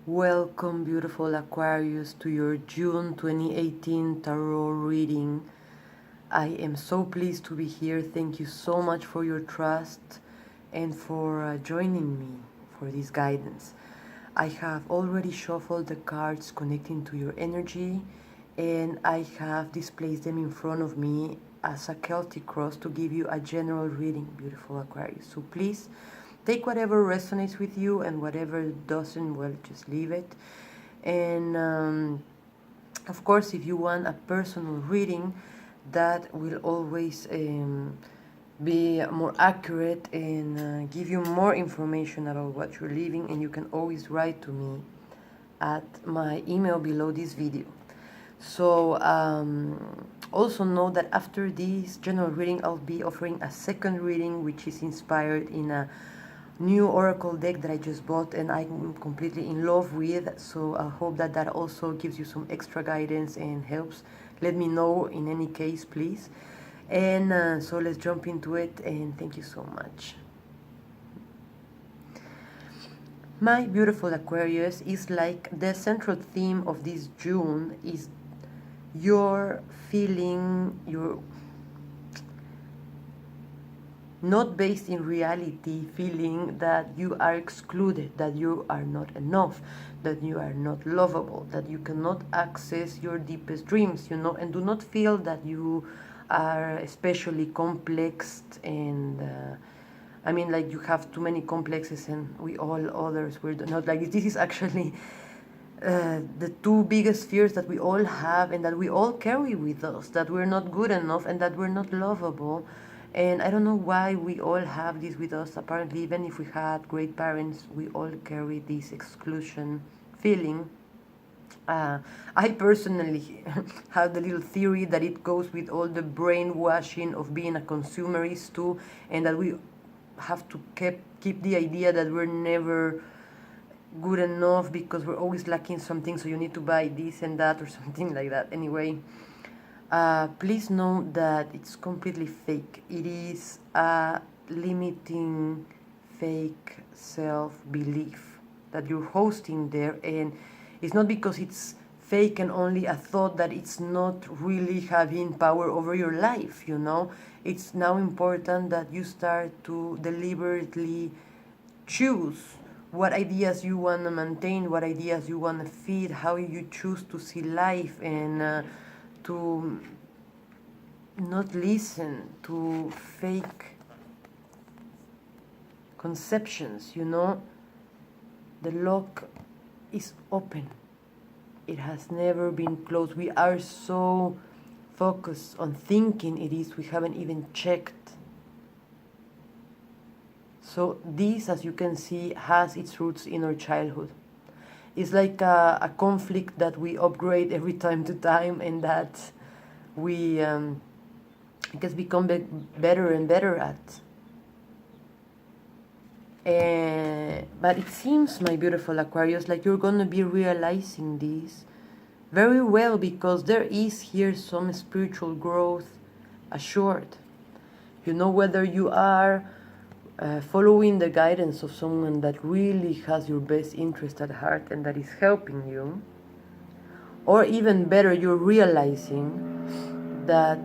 Welcome, beautiful Aquarius, to your June 2018 Tarot Reading. I am so pleased to be here. Thank you so much for your trust and for joining me for this guidance. I have already shuffled the cards connecting to your energy, and I have displayed them in front of me as a Celtic cross to give you a general reading, beautiful Aquarius. So please take whatever resonates with you, and whatever doesn't, well, just leave it. And of course, if you want a personal reading, that will always be more accurate and give you more information about what you're living, and you can always write to me at my email below this video. So also know that after this general reading, I'll be offering a second reading, which is inspired in a new oracle deck that I just bought and I'm completely in love with. So I hope that that also gives you some extra guidance and helps. Let me know in any case, please. And so let's jump into it, and thank you so much. My beautiful Aquarius, is like the central theme of this June is your feeling, your not based in reality, feeling that you are excluded, that you are not enough, that you are not lovable, that you cannot access your deepest dreams, and do not feel that you are especially complex, and I mean, like, you have too many complexes and we all others, we're not like this. This is actually the two biggest fears that we all have and that we all carry with us, that we're not good enough and that we're not lovable. And I don't know why we all have this with us. Apparently, even if we had great parents, we all carry this exclusion feeling. I personally have the little theory that it goes with all the brainwashing of being a consumerist too, and that we have to keep the idea that we're never good enough because we're always lacking something, so you need to buy this and that or something like that. Anyway, please know that it's completely fake. It is a limiting fake self-belief that you're hosting there, and it's not because it's fake and only a thought that it's not really having power over your life. It's now important that you start to deliberately choose what ideas you want to maintain, what ideas you want to feed, how you choose to see life, and to not listen to fake conceptions. The lock is open. It has never been closed. We are so focused on thinking it is, we haven't even checked. So this, as you can see, has its roots in our childhood. It's like a conflict that we upgrade every time to time, and that we I guess become better and better at. But it seems, my beautiful Aquarius, like you're going to be realizing this very well, because there is here some spiritual growth assured. Whether you are following the guidance of someone that really has your best interest at heart and that is helping you, or even better, you're realizing that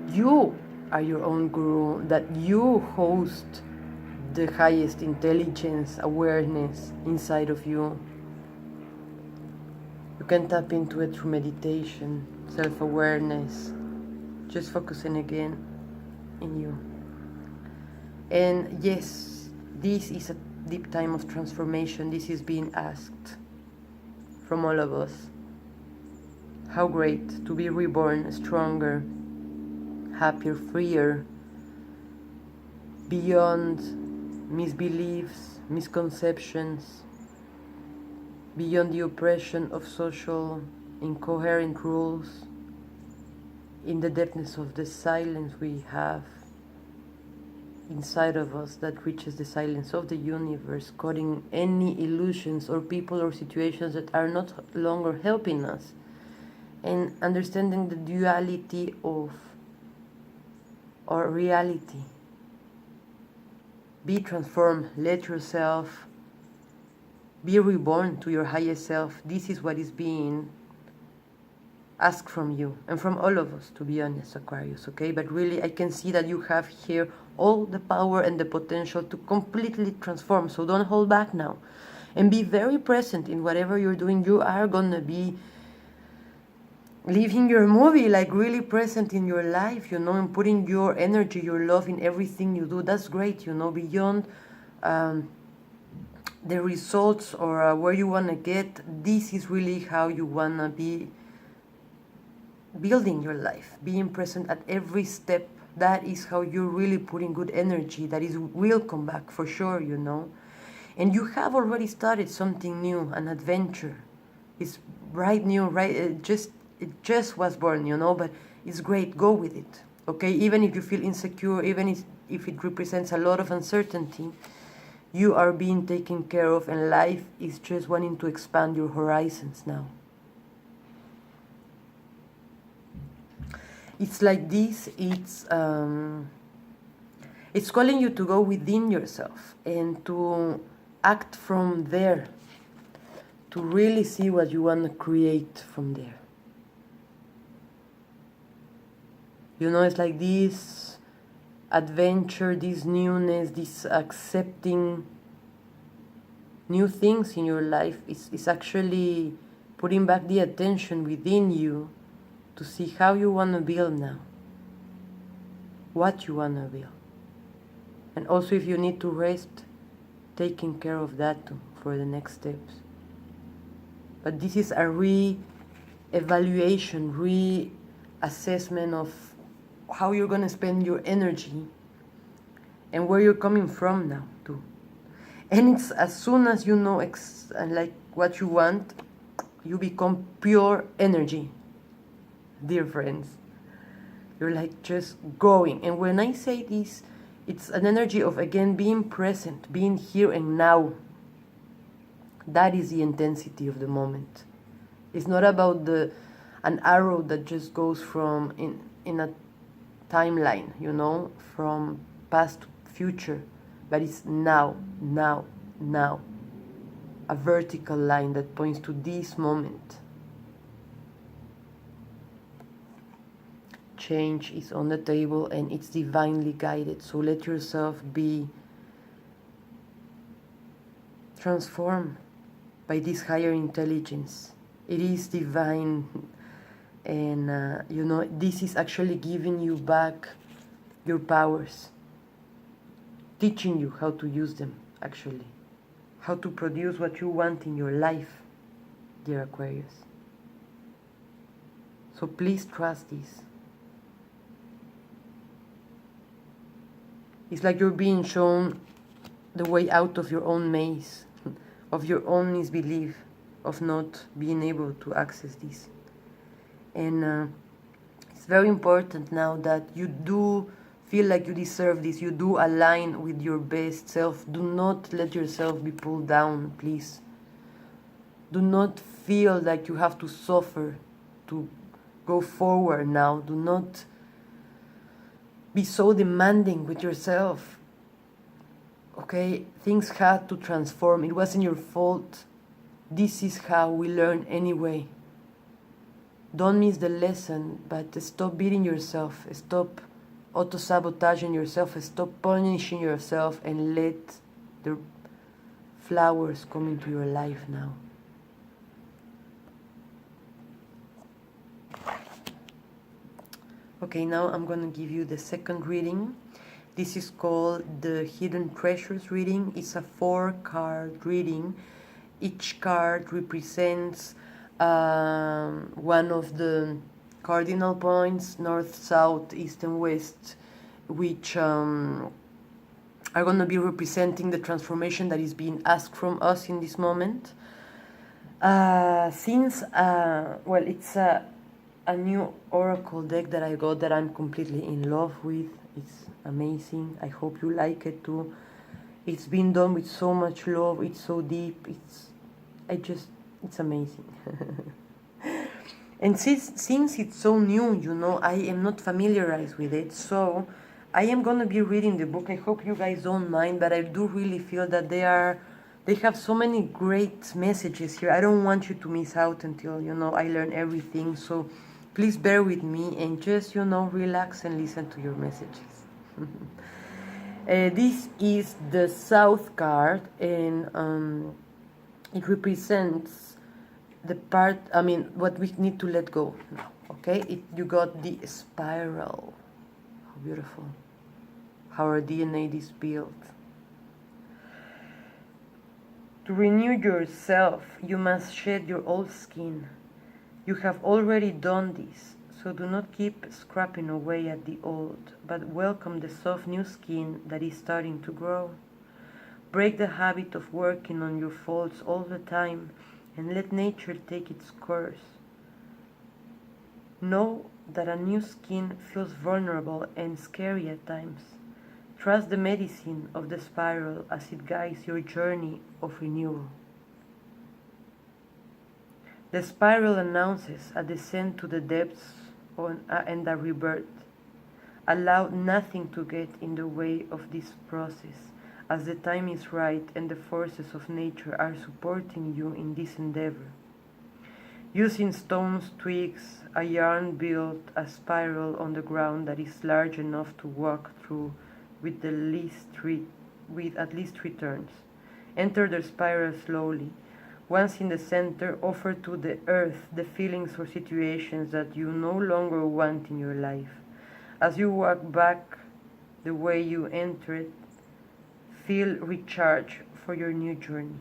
you are your own guru, that you host the highest intelligence, awareness inside of you. You can tap into it through meditation, self-awareness, just focusing again in you. And yes, this is a deep time of transformation. This is being asked from all of us. How great to be reborn, stronger, happier, freer, beyond misbeliefs, misconceptions, beyond the oppression of social incoherent rules, in the depthness of the silence we have inside of us that reaches the silence of the universe, cutting any illusions or people or situations that are not longer helping us, and understanding the duality of our reality. Be transformed. Let yourself Be reborn to your highest self. This is what is being asked from you and from all of us, to be honest, Aquarius, okay? But really, I can see that you have here all the power and the potential to completely transform. So don't hold back now. And be very present in whatever you're doing. You are gonna be living your movie, like really present in your life, you know, and putting your energy, your love in everything you do. That's great, you know, beyond the results or where you want to get. This is really how you want to be building your life, being present at every step. That is how you're really putting good energy. That is will come back for sure, you know. And you have already started something new, an adventure. It's right new, right? It just was born, you know, but it's great. Go with it, okay? Even if you feel insecure, even if it represents a lot of uncertainty, you are being taken care of, and life is just wanting to expand your horizons now. It's like this, it's calling you to go within yourself and to act from there, to really see what you want to create from there. You know, it's like this adventure, this newness, this accepting new things in your life is actually putting back the attention within you to see how you want to build now, what you want to build. And also, if you need to rest, taking care of that too for the next steps. But this is a re-evaluation, re-assessment of how you're going to spend your energy and where you're coming from now too. And it's as soon as you know like what you want, you become pure energy, dear friends. You're like just going. And when I say this, it's an energy of, again, being present, being here and now. That is the intensity of the moment. It's not about an arrow that just goes from in a timeline, you know, from past to future, but it's now, now, now. A vertical line that points to this moment. Change is on the table and it's divinely guided, so let yourself be transformed by this higher intelligence. It is divine, and you know, this is actually giving you back your powers, teaching you how to use them, actually, how to produce what you want in your life, dear Aquarius. So please trust this. It's like you're being shown the way out of your own maze, of your own misbelief, of not being able to access this. And it's very important now that you do feel like you deserve this, you do align with your best self. Do not let yourself be pulled down, please. Do not feel like you have to suffer to go forward now. Do not be so demanding with yourself. Okay, things had to transform. It wasn't your fault. This is how we learn anyway. Don't miss the lesson, but stop beating yourself. Stop auto-sabotaging yourself. Stop punishing yourself and let the flowers come into your life now. Okay, now I'm going to give you the second reading. This is called the Hidden Treasures reading. It's a 4-card reading. Each card represents one of the cardinal points, north, south, east, and west, which are going to be representing the transformation that is being asked from us in this moment. Well, it's a new oracle deck that I got that I'm completely in love with. It's amazing. I hope you like it too. It's been done with so much love. It's so deep. It's amazing. And since it's so new, you know, I am not familiarized with it, so I am gonna be reading the book. I hope you guys don't mind, but I do really feel that they They have so many great messages here. I don't want you to miss out until, I learn everything. So please bear with me and just, relax and listen to your messages. This is the South card, and it represents the part, what we need to let go now, okay? You got the spiral. How beautiful. How our DNA is built. To renew yourself, you must shed your old skin. You have already done this, so do not keep scrapping away at the old, but welcome the soft new skin that is starting to grow. Break the habit of working on your faults all the time and let nature take its course. Know that a new skin feels vulnerable and scary at times. Trust the medicine of the spiral as it guides your journey of renewal. The spiral announces a descent to the depths and a rebirth. Allow nothing to get in the way of this process, as the time is right and the forces of nature are supporting you in this endeavor. Using stones, twigs, a yarn, build a spiral on the ground that is large enough to walk through with at least 3 turns. Enter the spiral slowly. Once in the center, offer to the earth the feelings or situations that you no longer want in your life. As you walk back the way you entered, feel recharged for your new journey.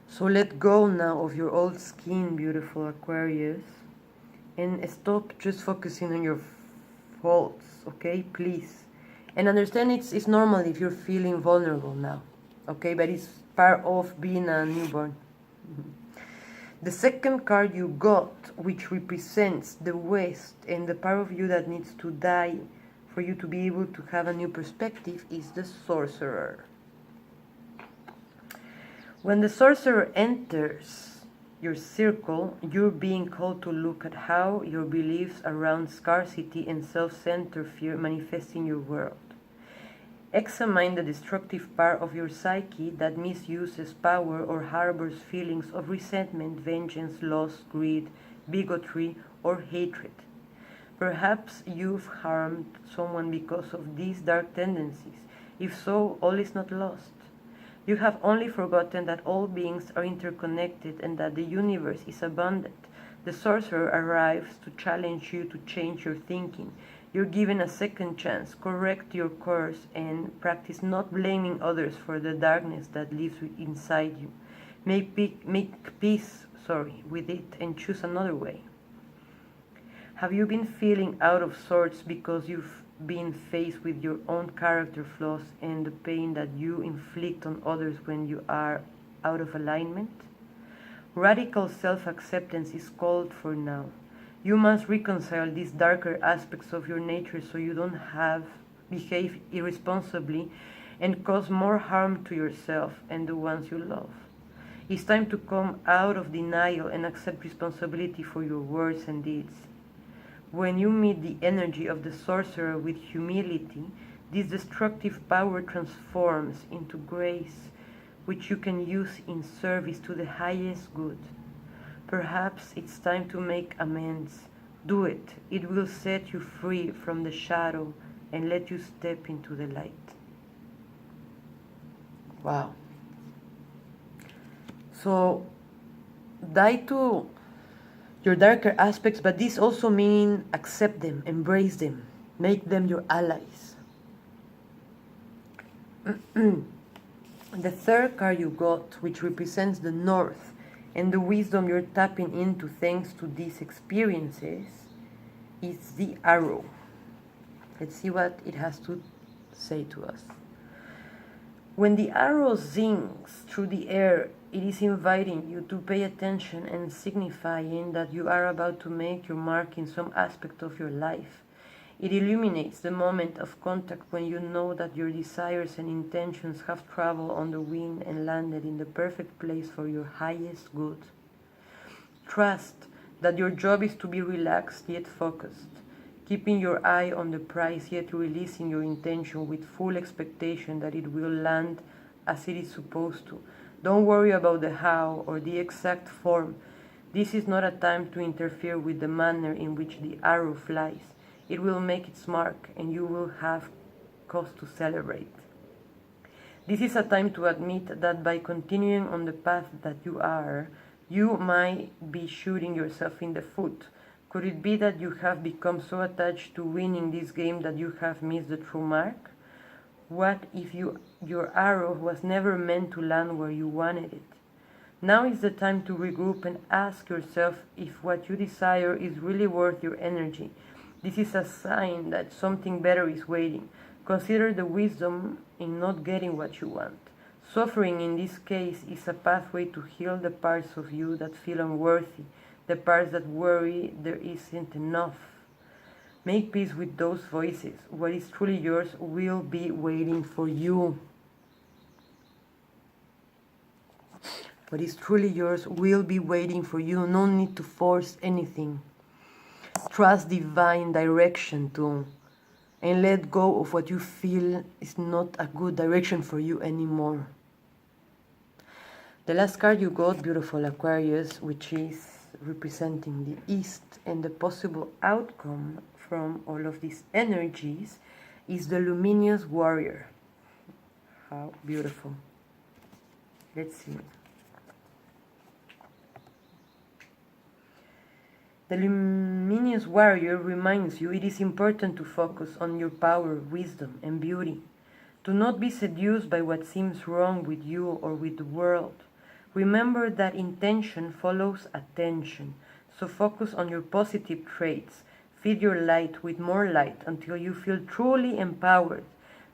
So let go now of your old skin, beautiful Aquarius, and stop just focusing on your faults, okay, please. And understand it's normal if you're feeling vulnerable now, okay, but it's part of being a newborn. The second card you got, which represents the West and the part of you that needs to die for you to be able to have a new perspective, is the Sorcerer. When the Sorcerer enters your circle, you're being called to look at how your beliefs around scarcity and self-centered fear manifest in your world. Examine the destructive part of your psyche that misuses power or harbors feelings of resentment, vengeance, loss, greed, bigotry, or hatred. Perhaps you've harmed someone because of these dark tendencies. If so, all is not lost. You have only forgotten that all beings are interconnected and that the universe is abundant. The Sorcerer arrives to challenge you to change your thinking. You're given a second chance. Correct your course and practice not blaming others for the darkness that lives inside you. Make peace with it and choose another way. Have you been feeling out of sorts because you've been faced with your own character flaws and the pain that you inflict on others when you are out of alignment? Radical self-acceptance is called for now. You must reconcile these darker aspects of your nature so you don't behave irresponsibly and cause more harm to yourself and the ones you love. It's time to come out of denial and accept responsibility for your words and deeds. When you meet the energy of the Sorcerer with humility, this destructive power transforms into grace, which you can use in service to the highest good. Perhaps it's time to make amends. Do it. It will set you free from the shadow and let you step into the light. Wow. So, die to your darker aspects, but this also means accept them, embrace them, make them your allies. The third card you got, which represents the North and the wisdom you're tapping into thanks to these experiences, is the Arrow. Let's see what it has to say to us. When the arrow zings through the air, it is inviting you to pay attention and signifying that you are about to make your mark in some aspect of your life. It illuminates the moment of contact when you know that your desires and intentions have traveled on the wind and landed in the perfect place for your highest good. Trust that your job is to be relaxed yet focused. keeping your eye on the prize, yet releasing your intention with full expectation that it will land as it is supposed to. Don't worry about the how or the exact form. This is not a time to interfere with the manner in which the arrow flies. It will make its mark, and you will have cause to celebrate. This is a time to admit that by continuing on the path that you are, you might be shooting yourself in the foot. Could it be that you have become so attached to winning this game that you have missed the true mark? What if your arrow was never meant to land where you wanted it? Now is the time to regroup and ask yourself if what you desire is really worth your energy. This is a sign that something better is waiting. Consider the wisdom in not getting what you want. Suffering in this case is a pathway to heal the parts of you that feel unworthy, the parts that worry there isn't enough. Make peace with those voices. What is truly yours will be waiting for you. What is truly yours will be waiting for you. No need to force anything. Trust divine direction too. And let go of what you feel is not a good direction for you anymore. The last card you got, beautiful Aquarius, which is representing the East, and the possible outcome from all of these energies is the Luminous Warrior. How beautiful. Let's see. The Luminous Warrior reminds you it is important to focus on your power, wisdom, and beauty. Do not be seduced by what seems wrong with you or with the world. Remember that intention follows attention, so focus on your positive traits. Feed your light with more light until you feel truly empowered.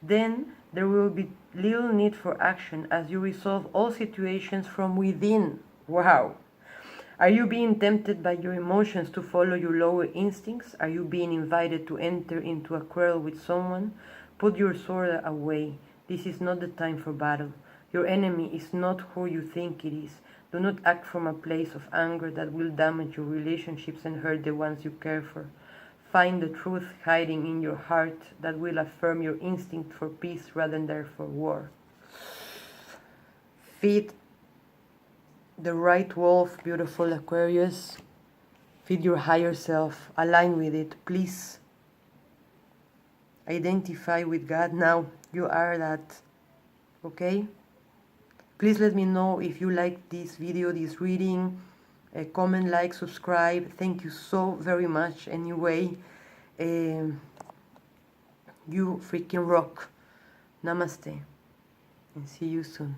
Then there will be little need for action as you resolve all situations from within. Wow! Are you being tempted by your emotions to follow your lower instincts? Are you being invited to enter into a quarrel with someone? Put your sword away. This is not the time for battle. Your enemy is not who you think it is. Do not act from a place of anger that will damage your relationships and hurt the ones you care for. Find the truth hiding in your heart that will affirm your instinct for peace rather than for war. Feed the right wolf, beautiful Aquarius. Feed your higher self. Align with it, please. Identify with God now. You are that. Okay? Please let me know if you like this video, this reading. Comment, like, subscribe. Thank you so very much. Anyway, you freaking rock. Namaste. And see you soon.